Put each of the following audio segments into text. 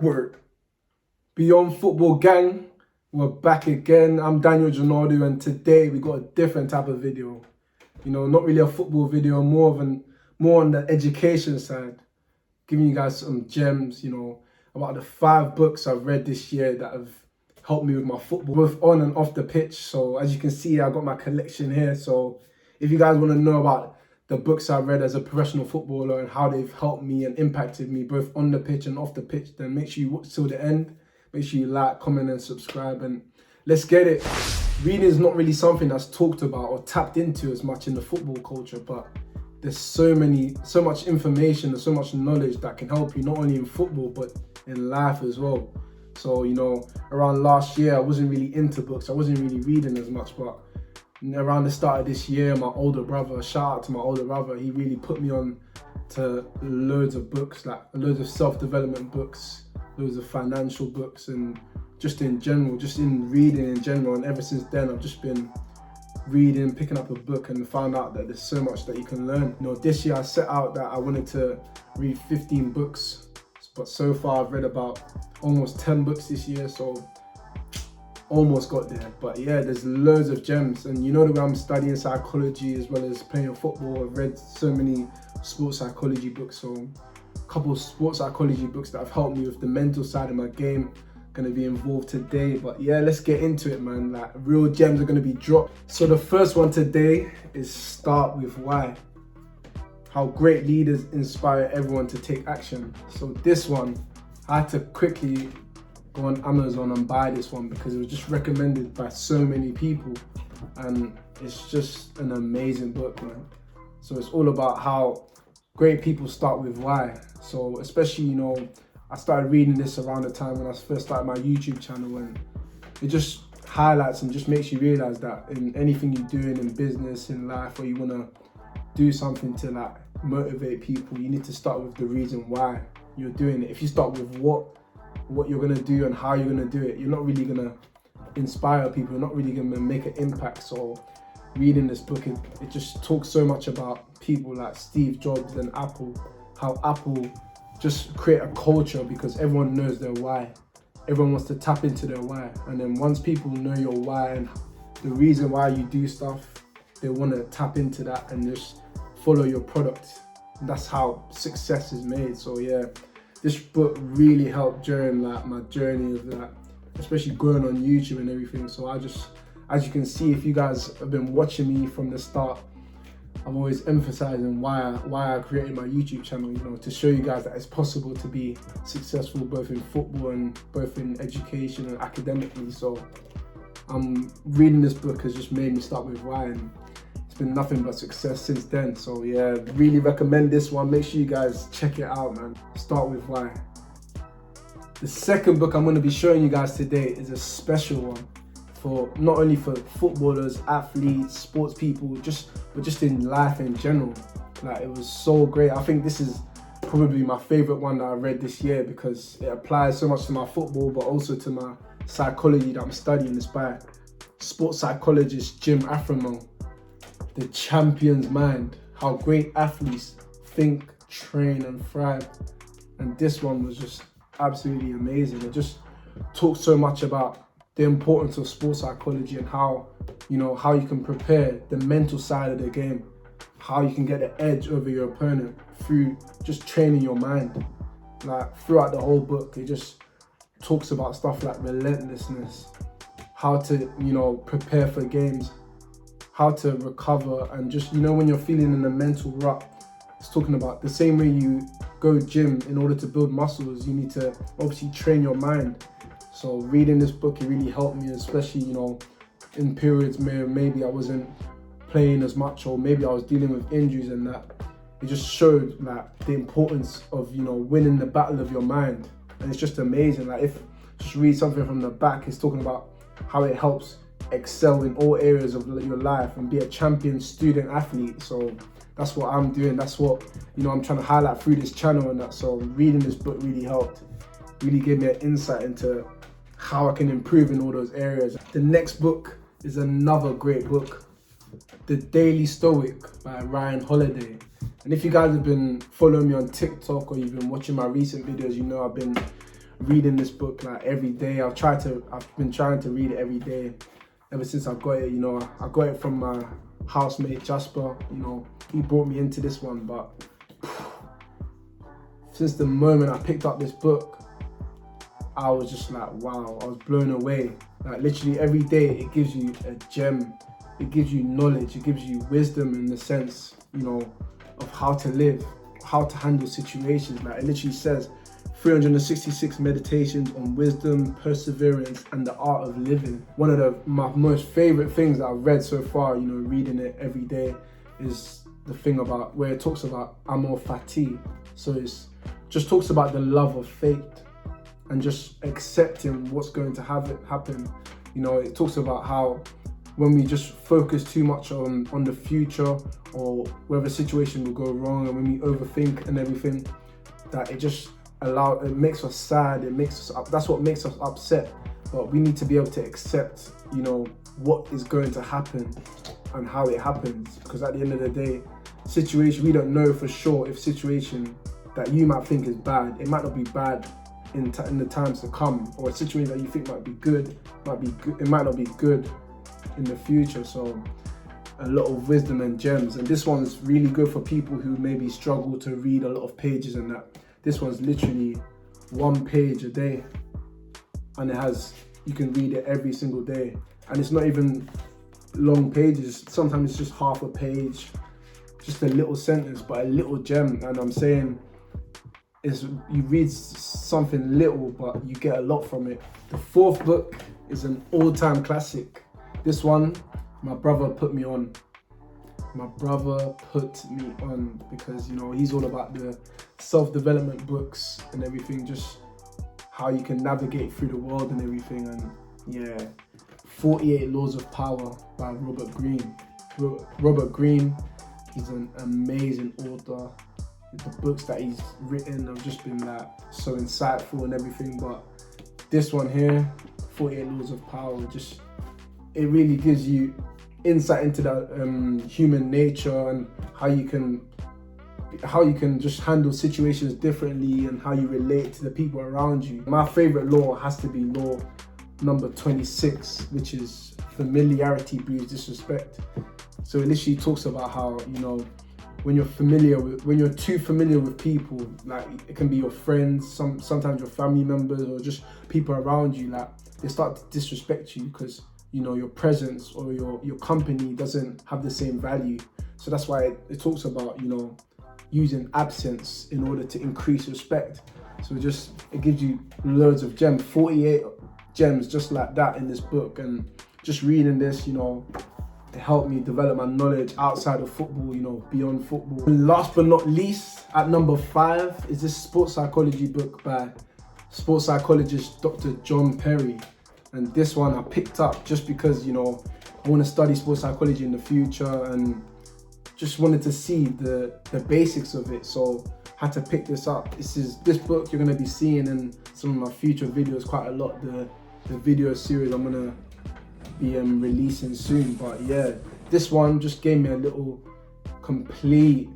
Word. Beyond Football Gang, we're back again. I'm Daniel Janadu, and today we got a different type of video. You know, not really a football video, more on the education side. Giving you guys some gems, you know, about the 5 books I've read this year that have helped me with my football, both on and off the pitch. So as you can see, I got my collection here. So if you guys want to know about the books I've read as a professional footballer and how they've helped me and impacted me both on the pitch and off the pitch, then make sure you watch till the end. Make sure you like, comment and subscribe, and let's get it. Reading is not really something that's talked about or tapped into as much in the football culture, but there's so much information and so much knowledge that can help you not only in football but in life as well. So, you know, around last year I wasn't really into books, I wasn't really reading as much, but around the start of this year, my older brother, shout out to my older brother, he really put me on to loads of books, like loads of self-development books, loads of financial books, and just in general, just in reading in general. And ever since then, I've just been reading, picking up a book, and found out that there's so much that you can learn. You know, this year I set out that I wanted to read 15 books, but so far I've read about almost 10 books this year, so almost got there. But yeah, there's loads of gems, and you know the way I'm studying psychology as well as playing football, I've read so many sports psychology books, so a couple of sports psychology books that have helped me with the mental side of my game gonna be involved today. But yeah, let's get into it, man. Like, real gems are gonna be dropped. So the first one today is Start With Why. How great leaders inspire everyone to take action. So this one, I had to quickly go on Amazon and buy this one because it was just recommended by so many people, and it's just an amazing book, man. So it's all about how great people start with why. So especially, you know, I started reading this around the time when I first started my YouTube channel, and it just highlights and just makes you realize that in anything you're doing in business, in life, or you want to do something to like motivate people, you need to start with the reason why you're doing it. If you start with what you're gonna do and how you're gonna do it, you're not really gonna inspire people, you're not really gonna make an impact. So reading this book, it just talks so much about people like Steve Jobs and Apple, how Apple just create a culture because everyone knows their why. Everyone wants to tap into their why, and then once people know your why and the reason why you do stuff, they want to tap into that and just follow your product. That's how success is made. So yeah, this book really helped during like my journey of that, especially growing on YouTube and everything. So I just, as you can see, if you guys have been watching me from the start, I'm always emphasizing why I created my YouTube channel, you know, to show you guys that it's possible to be successful both in football and both in education and academically. So reading this book has just made me start with why, and it's been nothing but success since then. So yeah, really recommend this one. Make sure you guys check it out, man. Start With Why. The second book I'm going to be showing you guys today is a special one for not only for footballers, athletes, sports people, but just in life in general. Like, it was so great. I think this is probably my favorite one that I read this year because it applies so much to my football, but also to my psychology that I'm studying. It's by sports psychologist Jim Afremow, The Champion's Mind: How Great Athletes Think, Train and Thrive. And this one was just absolutely amazing. It just talks so much about the importance of sports psychology and how, you know, how you can prepare the mental side of the game, how you can get the edge over your opponent through just training your mind. Like, throughout the whole book, it just talks about stuff like relentlessness, how to, you know, prepare for games, how to recover, and just, you know, when you're feeling in a mental rut, it's talking about the same way you go gym in order to build muscles, you need to obviously train your mind. So reading this book, it really helped me, especially, you know, in periods where maybe I wasn't playing as much, or maybe I was dealing with injuries and that. It just showed like the importance of, you know, winning the battle of your mind. And it's just amazing. Like, if just read something from the back, it's talking about how it helps excel in all areas of your life and be a champion student athlete. So that's what I'm doing. That's what, you know, I'm trying to highlight through this channel and that. So reading this book really helped, really gave me an insight into how I can improve in all those areas. The next book is another great book, The Daily Stoic by Ryan Holiday. And if you guys have been following me on TikTok or you've been watching my recent videos, you know I've been reading this book like every day. I've been trying to read it every day ever since I got it. You know, I got it from my housemate Jasper. You know, he brought me into this one, but since the moment I picked up this book, I was just like, wow, I was blown away. Like literally every day it gives you a gem, it gives you knowledge, it gives you wisdom in the sense, you know, of how to live, how to handle situations. Like it literally says 366 meditations on wisdom, perseverance, and the art of living. One of my most favorite things that I've read so far, you know, reading it every day, is the thing about where it talks about amor fati. So it's just talks about the love of fate and just accepting what's going to happen. You know, it talks about how when we just focus too much on the future or whether a situation will go wrong, and when we overthink and everything, that it makes us sad, that's what makes us upset. But we need to be able to accept, you know, what is going to happen and how it happens. Because at the end of the day, we don't know for sure if situation that you might think is bad, it might not be bad in the times to come, or a situation that you think might be good, it might not be good in the future. So a lot of wisdom and gems, and this one's really good for people who maybe struggle to read a lot of pages and that. This one's literally 1 page a day, and you can read it every single day, and it's not even long pages. Sometimes it's just half a page, just a little sentence, but a little gem. And I'm saying you read something little, but you get a lot from it. The 4th book is an all-time classic. This one, my brother put me on. Because, you know, he's all about the self-development books and everything, just how you can navigate through the world and everything. And yeah, 48 Laws of Power by Robert Greene. Robert Greene, he's an amazing author. The books that he's written have just been like so insightful and everything, but this one here, 48 Laws of Power, it really gives you insight into the human nature and how you can just handle situations differently and how you relate to the people around you. My favorite law has to be law number 26, which is familiarity breeds disrespect. So it literally talks about how, you know, when you're too familiar with people, like it can be your friends, sometimes your family members, or just people around you, like they start to disrespect you because, you know, your presence or your company doesn't have the same value. So that's why it talks about, you know, using absence in order to increase respect. So it gives you loads of gems, 48 gems just like that in this book. And just reading this, you know, it helped me develop my knowledge outside of football, you know, beyond football. And last but not least, at number 5 is this sports psychology book by sports psychologist Dr. John Perry. And this one I picked up just because, you know, I want to study sports psychology in the future and just wanted to see the basics of it. So I had to pick this up. This book you're going to be seeing in some of my future videos quite a lot. The video series I'm going to be releasing soon. But yeah, this one just gave me a little complete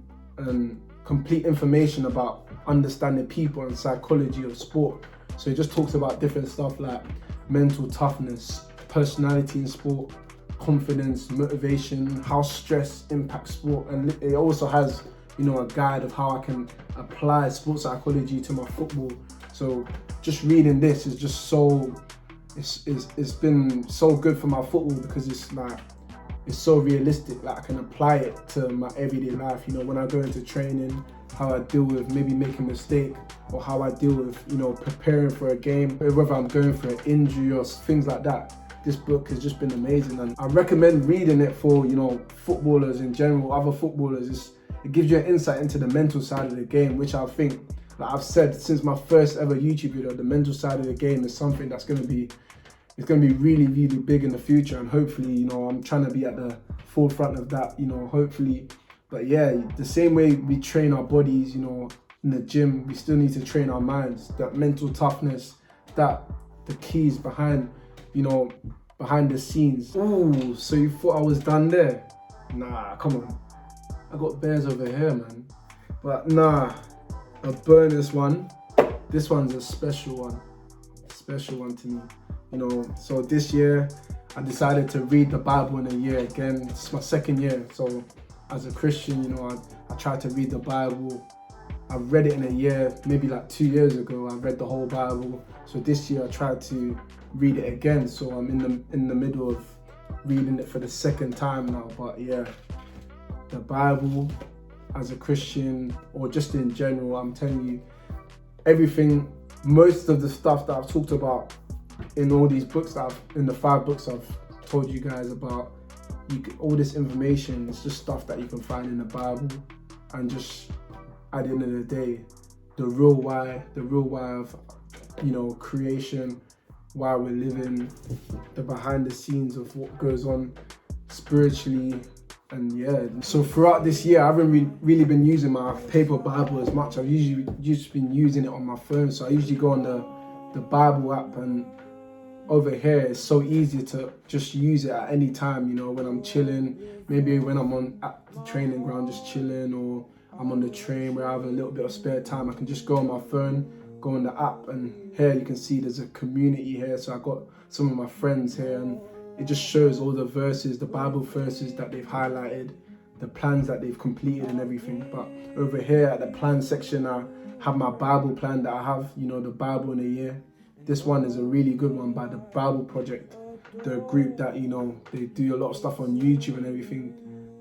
information about understanding people and psychology of sport. So it just talks about different stuff like mental toughness, personality in sport, confidence, motivation, how stress impacts sport, and it also has, you know, a guide of how I can apply sports psychology to my football. So just reading this is just it's been so good for my football because it's so realistic. Like I can apply it to my everyday life, you know, when I go into training, how I deal with maybe making a mistake, or how I deal with, you know, preparing for a game, whether I'm going for an injury or things like that. This book has just been amazing, and I recommend reading it for, you know, footballers in general, other footballers. It gives you an insight into the mental side of the game, which I think, like I've said since my first ever YouTube video, the mental side of the game is something that's going to be really, really big in the future. And hopefully, you know, I'm trying to be at the forefront of that, you know, hopefully. But yeah, the same way we train our bodies, you know, in the gym, we still need to train our minds. That mental toughness, that the keys behind, you know, behind the scenes. Ooh, so you thought I was done there? Nah, come on. I got bears over here, man. But nah, a bonus one. This one's a special one to me. You know, so this year I decided to read the Bible in a year again. It's my second year. So as a Christian, you know, I tried to read the Bible. I read it in a year, maybe like 2 years ago. I read the whole Bible. So this year I tried to read it again. So I'm in the middle of reading it for the second time now. But yeah, the Bible as a Christian, or just in general, I'm telling you, everything, most of the stuff that I've talked about in all these books in the 5 books I've told you guys about, all this information is just stuff that you can find in the Bible. And just at the end of the day, the real why of, you know, creation, why we're living, the behind the scenes of what goes on spiritually. And yeah, so throughout this year, I haven't really been using my paper Bible as much. I've usually just been using it on my phone. So I usually go on the Bible app, and over here it's so easy to just use it at any time, you know, when I'm chilling, maybe when I'm at the training ground just chilling, or I'm on the train where I have a little bit of spare time. I can just go on my phone, go on the app, and here you can see there's a community here. So I got some of my friends here, and it just shows all the verses, the Bible verses that they've highlighted, the plans that they've completed and everything. But over here at the plan section, I have my Bible plan that I have, you know, the Bible in a year. This one is a really good one by the Bible Project, the group that, you know, they do a lot of stuff on YouTube and everything.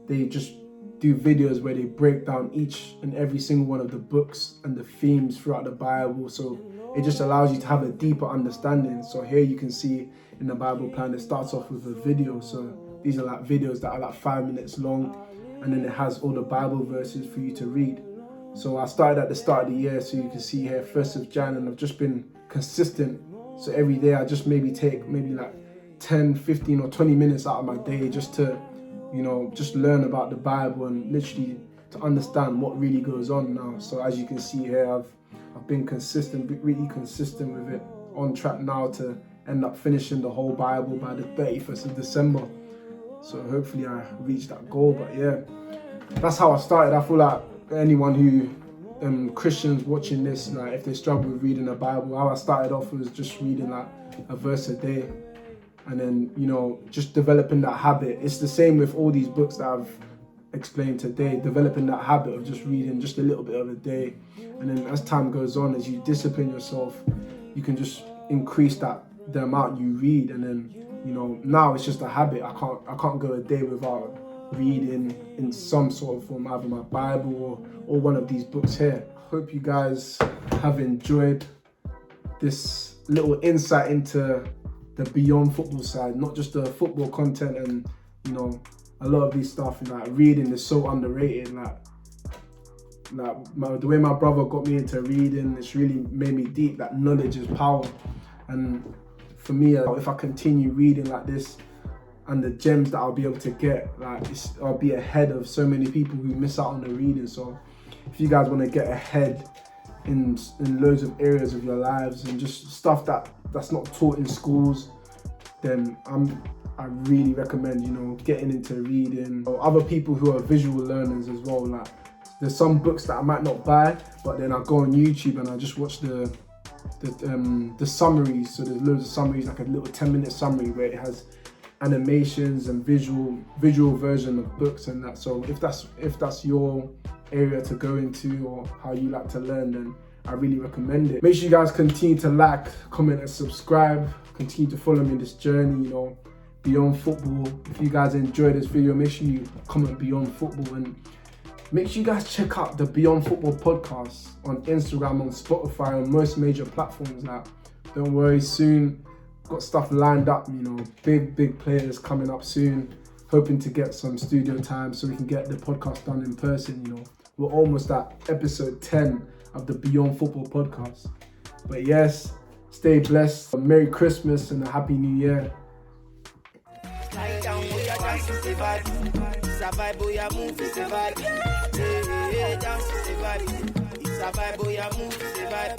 They just do videos where they break down each and every single one of the books and the themes throughout the Bible. So it just allows you to have a deeper understanding. So here you can see in the Bible plan, it starts off with a video. So these are like videos that are like 5 minutes long, and then it has all the Bible verses for you to read. So I started at the start of the year, so you can see here 1st of Jan, and I've just been consistent. So every day I just take like 10, 15 or 20 minutes out of my day just to, you know, just learn about the Bible and literally to understand what really goes on now. So as you can see here, I've been really consistent with it, on track now to end up finishing the whole Bible by the 31st of December. So hopefully I reach that goal. But yeah, that's how I started. I feel like anyone who, Christians watching this, like if they struggle with reading the Bible, how I started off was just reading like a verse a day. And then, you know, just developing that habit. It's the same with all these books that I've explained today, developing that habit of just reading just a little bit of a day. And then as time goes on, as you discipline yourself, you can just increase the amount you read. And then, you know, now it's just a habit. I can't go a day without reading in some sort of form, either my Bible or one of these books here. Hope you guys have enjoyed this little insight into the beyond football side, not just the football content. And, you know, a lot of these stuff, like reading is so underrated. The way my brother got me into reading, it's really made me deep that knowledge is power. And for me, if I continue reading like this, and the gems that I'll be able to get, like I'll be ahead of so many people who miss out on the reading. So if you guys want to get ahead in loads of areas of your lives and just stuff that's not taught in schools, then I really recommend, you know, getting into reading. Or other people who are visual learners as well, like there's some books that I might not buy, but then I go on YouTube and I just watch the summaries. So there's loads of summaries, like a little 10-minute summary where it has animations and visual version of books and that. So if that's your area to go into, or how you like to learn, then I really recommend it. Make sure you guys continue to like, comment and subscribe. Continue to follow me in this journey, you know, beyond football. If you guys enjoyed this video, make sure you comment beyond football, and make sure you guys check out the Beyond Football podcast on Instagram, on Spotify, on most major platforms. Like, don't worry, soon got stuff lined up, you know, big players coming up soon. Hoping to get some studio time so we can get the podcast done in person, you know. We're almost at episode 10 of the Beyond Football podcast. But yes, stay blessed. Merry Christmas and a Happy New Year. It's a vibe,